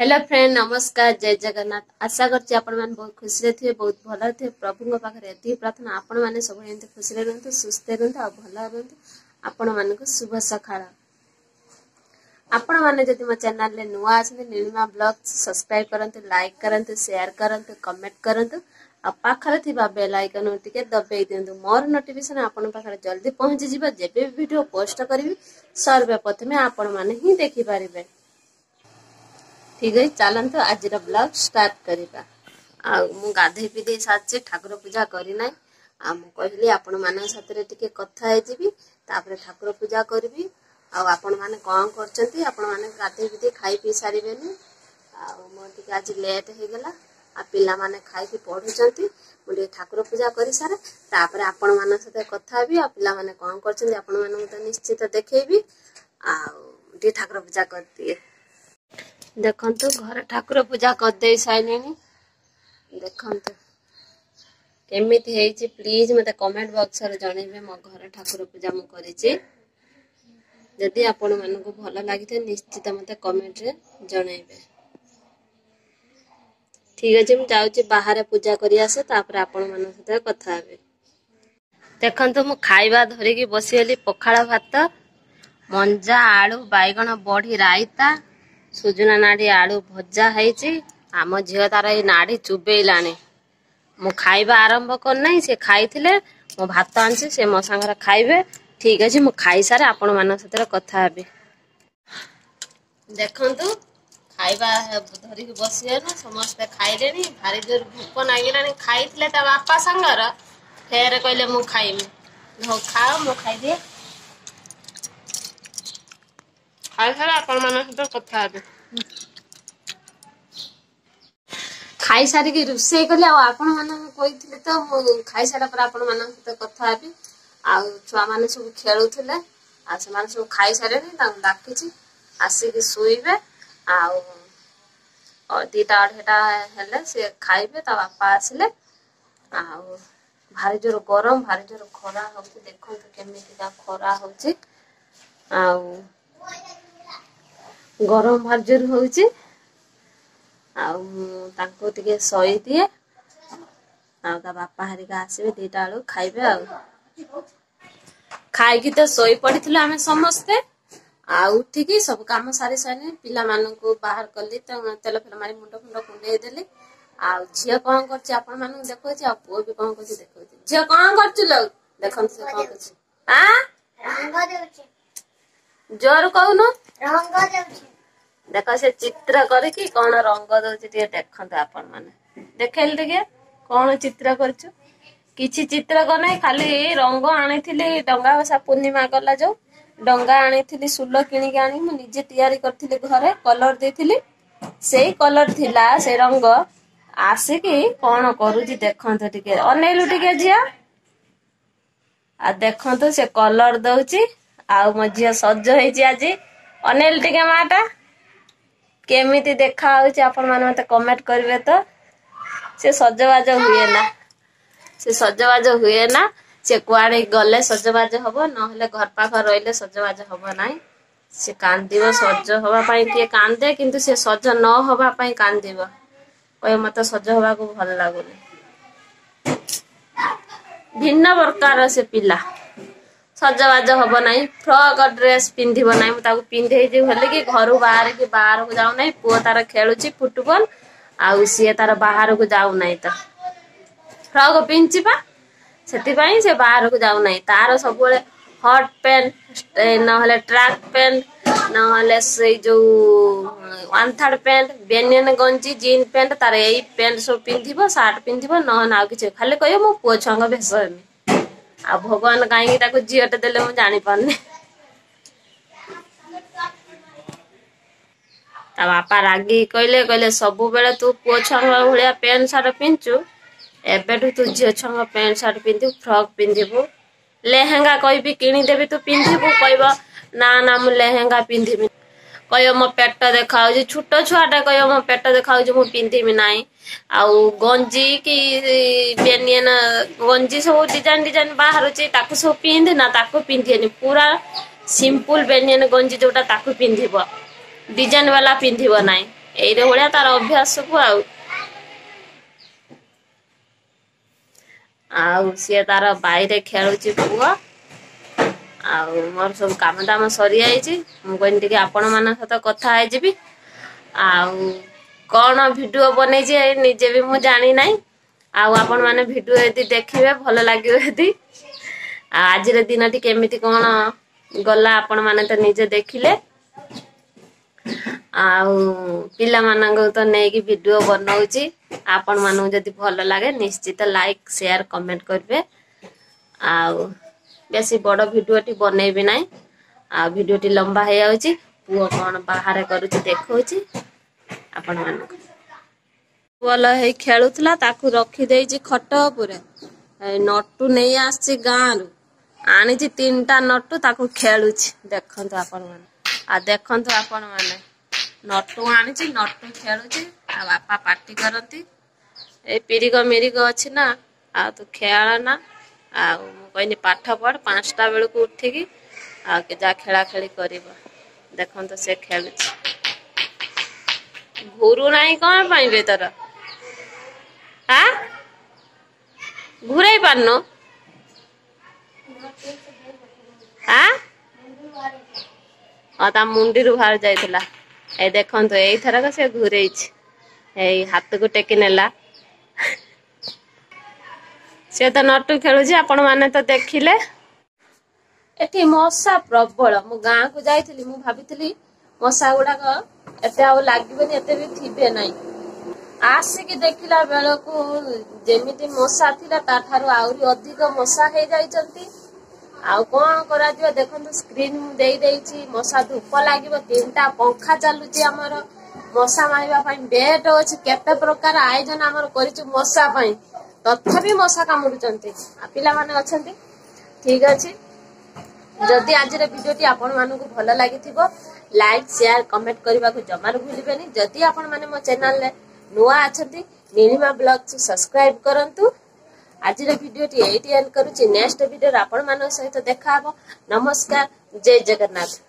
Hello friend नमस्कार जय जगन्नाथ आशा करछि आपण मन बहुत खुशी रे थे बहुत भलो थे प्रभु पाखे एति प्रार्थना आपण माने सब एंते खुशी रे रहंतु सुस्थ रहंतु आ भलो रहंतु आपण माने को शुभ सखाळ आपण माने जदि मो चैनल ले नुवा आछन नीलिमा ब्लॉग्स सब्सक्राइब करंतु लाइक करंतु शेयर करंतु कमेंट करंतु आ पाखरे थिबा बेल आइकन टिके दबेई देंतु मोर नोटिफिकेशन आपण पाखरे जल्दी पहुंची जिबा जेबे वीडियो पोस्ट करबी सर्वे प्रथमे आपण माने ही देखि पारिबे। ठीक है चलते आज ब्लॉग स्टार्ट करवा मु गाधे पीधे सारी ठाकुर पूजा करना कहली आपण मान साथ कथा तापर ठाकुर पूजा करी आपण मैंने कौन कर गाधे पीधे खाई पी सारे मोटे आज लेट हो गला पिला माने खाई पढ़ुंट मुझे ठाकुर पूजा कर सारे तापर आपण मान सहित कथा भी पिला माने कौन कर निश्चित देखेबी आ ठाकुर पूजा कर दिए। देखंतु घर ठाकुर पूजा कर दे साइलेनी देखंतु केमिति हेची प्लीज मते कमेंट बॉक्स रे जणैबे मो घर ठाकुर पूजा मु करिछि जदि आपण मानको भलो लागिते निश्चित मते कमेंट रे जणैबे। ठीक अछि मु जाउछि बाहर पूजा करि आसे तापर आपण मान सहित कथा हेबे। देखंतु मु खाइबा धरि की बसिएली पखाळ भात मंजा आलू बैगण बढी रायता सुजुना नाड़ी आलू भजा है आम झील तार नाड़ी चुबेलानी मु खाइबा आरंभ करना से खाई मो भात आनी से मो सांगे खाइबे। ठीक अच्छे मु खाई सारे आपण मान सहित कथा हेबी। देखंतु खाइबा धरिक बसी समस्ते खाइले भारी जोर भूक नागिला खाई बापा सांगर फेर कहले मु खाइमी हो खाओ मु खाई दिए खाई सारे आपण मान सहित कथा हेबी। खाई सारी रोषे कली आपण मान कही तो खाई सारा पर आपण मान सहित कथा हेबी। आ छुआ माने सब खेलुथिले आ से माने सब खाई सारे डाकिछि आसिक शुइबे आ दीटा अढ़ेटा हेले से खाइबे ता बापा आसिले आ भारी जोर गरम भारी जोर खरा होछि देखंतु केमिति का खरा होछि आ गरम भारी जोर होछि तांको टिके सई दिए आ बापा हरिका आसबे दीटा बेलू खाइबे आ खाई तो सोई पड़ी आम समस्ते उठिकी सब काम सारी सारे पिला मानू बाहर कली तेल फेल मारी मुंड फुंड कुंडे देली आ झील कौन कर देखो पुओ भी कौन कर देखो झील कौन कर देख जोर कहून देख से चित्र करके कौन रंग दौर देखते आपण मैंने देखेल टे कौन चित्र कर किछि चित्र को नहीं खाली रंग आनी डंगा भसा पूर्णिमा गला जो डंगा आनी सुल किणिक आनी निजे तैयारी करथिली घरे कलर देथिली से कलर थिला से रंग आसिकी कौन करूची देखंतु टिके अनेलु टिके झिया आ देखंतु से कलर दउची आ मो झिया सज होईची आज अनेल टिके माटा केमिति देखा होउची आपण माने मते कमेंट करबे तो से सजबाज हुए ना से सजबाज हुए ना से कुआड़े गले सजबाज हबो नहले घर पाख रहिले सजबाज हबो नाही से कांदिबो सज हवा पई के कांदे किंतु से सज न हवा पई कांदिबो ओय मते सज हवा को भल लागुनी भिन्न प्रकार से पिला सजबाज हबो नाही फ्रॉक ड्रेस पिंधिबो नाही मता को पिंधे जे भले कि घर बाहर को जाऊ नाही पुओ तार खेलुची फुटबॉल आउ सी तार बाहर को जाऊ नाही त फ्रॉक पिंचिबा सेति पई से बाहर को जाऊ नाही तार सब बेले हॉट पैंट नहले ट्रैक पैंट नहले से जो वन थर्ड पैंट बेनियन गंजी जीन पैंट तार एई पैंट सब पिंधिबो शर्ट पिंधिबो न ना किछ खाली कहियो मो पुओ छंग भेस हेमी आ भगवान काई ताको जियटे देले मु जानि पारने ता बापा रागी कहले सबु बेले तू पुओ छंग भलिया पैंट शर्ट पिंचु एबेठू तू झील छंग पैंट शर्ट पिंधु फ्रॉक पिंधिबु लेहेंगा कहबी किणी देबी तू पिंधिबु कहबो ना ना मु लेहेंगा पिंधिबी कहयो मो पेट देखाउजी छोटो छुआटा कहयो मो पेट देखाउजी मु पिंधिबी नाही आउ गंजी कि बेनियन गंजी सब डिजाइन डिजाइन बाहरुची ताकू सब पिंध ना ताकू पिंधियनी पूरा सिंपल बेनियन गंजी जोटा ताकू पिंधिबो डिजाइन वाला पिंधिबो नाही ଏଇରେ ଭଳିଆ ତାର ଅଭ୍ୟାସକୁ ଆଉ ସିଏ ତାର ବାଇରେ ଖେଳୁଛି ପୁଅ। ଆଉ ମୋର ସବୁ କାମ ଦାମ ସରିଯାଇଛି। ମୁଁ କହିଲି ଟିକେ ଆପଣ ମାନଙ୍କ ସହିତ କଥା ହେଇଯିବି। ଆଉ କଣ ଭିଡିଓ ବନେଇଛି ନିଜେ ବି ମୁଁ ଜାଣି ନାହିଁ। ଆଉ ଆପଣ ମାନେ ଭିଡିଓ ଯଦି ଦେଖିବେ ଭଲ ଲାଗିବ ଯଦି। ଆଉ ଆଜିର ଦିନଟି କେମିତି କଣ ଗଲା ଆପଣ ମାନେ ତ ନିଜେ ଦେଖିଲେ। ଆଉ ପିଲାମାନଙ୍କୁ ତ ନେଇକି ଭିଡିଓ ବନଉଛି। ଆପଣ ମାନଙ୍କୁ ଯଦି ଭଲ ଲାଗେ ନିଶ୍ଚିତ ଲାଇକ୍ ସେୟାର କମେଣ୍ଟ କରିବେ। ଆଉ ବେଶୀ ବଡ ଭିଡିଓଟି ବନେଇବି ନାହିଁ। ଆଉ ଭିଡିଓଟି ଲମ୍ବା ହେଇଯାଉଛି। ପୁଅ କଣ ବାହାରେ କରୁଛି ଦେଖଉଛି ଆପଣ ମାନଙ୍କୁ। ଭଲ ହେଇ ଖେଳୁଥିଲା ତାକୁ ରଖିଦେଇଛି ଖଟ ଉପରେ। ନଟୁ ନେଇ ଆସିଛି ଗାଁରୁ। ଆଣିଛି 3ଟା ନଟୁ ତାକୁ ଖେଳୁଛି ଦେଖନ୍ତୁ ଆପଣ ମାନେ। ଆଉ ଦେଖନ୍ତୁ ଆପଣ ମାନେ ନଟୁ ଆଣିଛି ନଟୁ ଖେଳୁଛି। ଆଉ ବାପା ପାଟି କରନ୍ତି ଏଇ ପିରିଗ ମିରିଗ ଅଛି ନା ଆଉ ତୁ ଖେଳ ନା। ଆଉ ମୁଁ କହିନି ପାଠ ପଢ 5ଟା ବେଳକୁ ଉଠିକି ଆଉ ଯାହା ଖେଳା ଖେଳି କରିବ। ଦେଖନ୍ତୁ ସେ ଖେଳୁଛି। ଘୁରୁ ନାହିଁ କଣ ପାଇଁ ବେ ତୋର? ଘୁରେଇ ପାରୁନୁ? ତା ମୁଣ୍ଡିରୁ ବାହାରି ଯାଇଥିଲା। ଏଇ ଦେଖନ୍ତୁ ଏଇଥରକ ସେ ଘୁରେଇଛି। ଏଇ ହାତକୁ ଟେକି ନେଲା। ସେ ତ ନଟୁ ଖେଳୁଛି ଆପଣ ମାନେ ତ ଦେଖିଲେ। ଏଠି ମଶା ପ୍ରବଳ। ମୁଁ ଗାଁକୁ ଯାଇଥିଲି ମୁଁ ଭାବିଥିଲି ମଶା ଗୁଡାକ ଏତେ ଆଉ ଲାଗିବନି ଏତେ ବି ଥିବେ ନାହିଁ। ଆସିକି ଦେଖିଲା ବେଳକୁ ଯେମିତି ମଶା ଥିଲା ତାଠାରୁ ଆହୁରି ଅଧିକ ମଶା ହେଇଯାଇଛନ୍ତି। ଆଉ କଣ କରାଯିବ ଦେଖନ୍ତୁ ସ୍କ୍ରିନ୍ ମୁଁ ଦେଇଛି ମଶା ଧୂପ ଲାଗିବ। 3ଟା ପଙ୍ଖା ଚାଲୁଛି ଆମର ମଶା ମାରିବା ପାଇଁ। ବେଟ୍ ଅଛି କେତେ ପ୍ରକାର ଆୟୋଜନ ଆମର କରିଛୁ ମଶା ପାଇଁ। ତଥାପି ମଶା କାମୁଡୁଛନ୍ତି। ଆଉ ପିଲାମାନେ ଅଛନ୍ତି ଠିକ ଅଛି। ଯଦି ଆଜିର ଭିଡିଓଟି ଆପଣ ମାନଙ୍କୁ ଭଲ ଲାଗିଥିବ ଲାଇକ୍ ସେୟାର କମେଣ୍ଟ କରିବାକୁ ଜମାରୁ ଭୁଲିବେନି। ଯଦି ଆପଣ ମାନେ ମୋ ଚ୍ୟାନେଲରେ ନୂଆ ଅଛନ୍ତି ନୀଳିମା ବ୍ଲଗକୁ ସବସ୍କ୍ରାଇବ କରନ୍ତୁ। ଆଜିର ଭିଡିଓଟି ଏଇଠି ଏଣ୍ଡ କରୁଛି। ନେକ୍ସଟ ଭିଡିଓରେ ଆପଣ ମାନଙ୍କ ସହିତ ଦେଖାହବ। ନମସ୍କାର, ଜୟ ଜଗନ୍ନାଥ।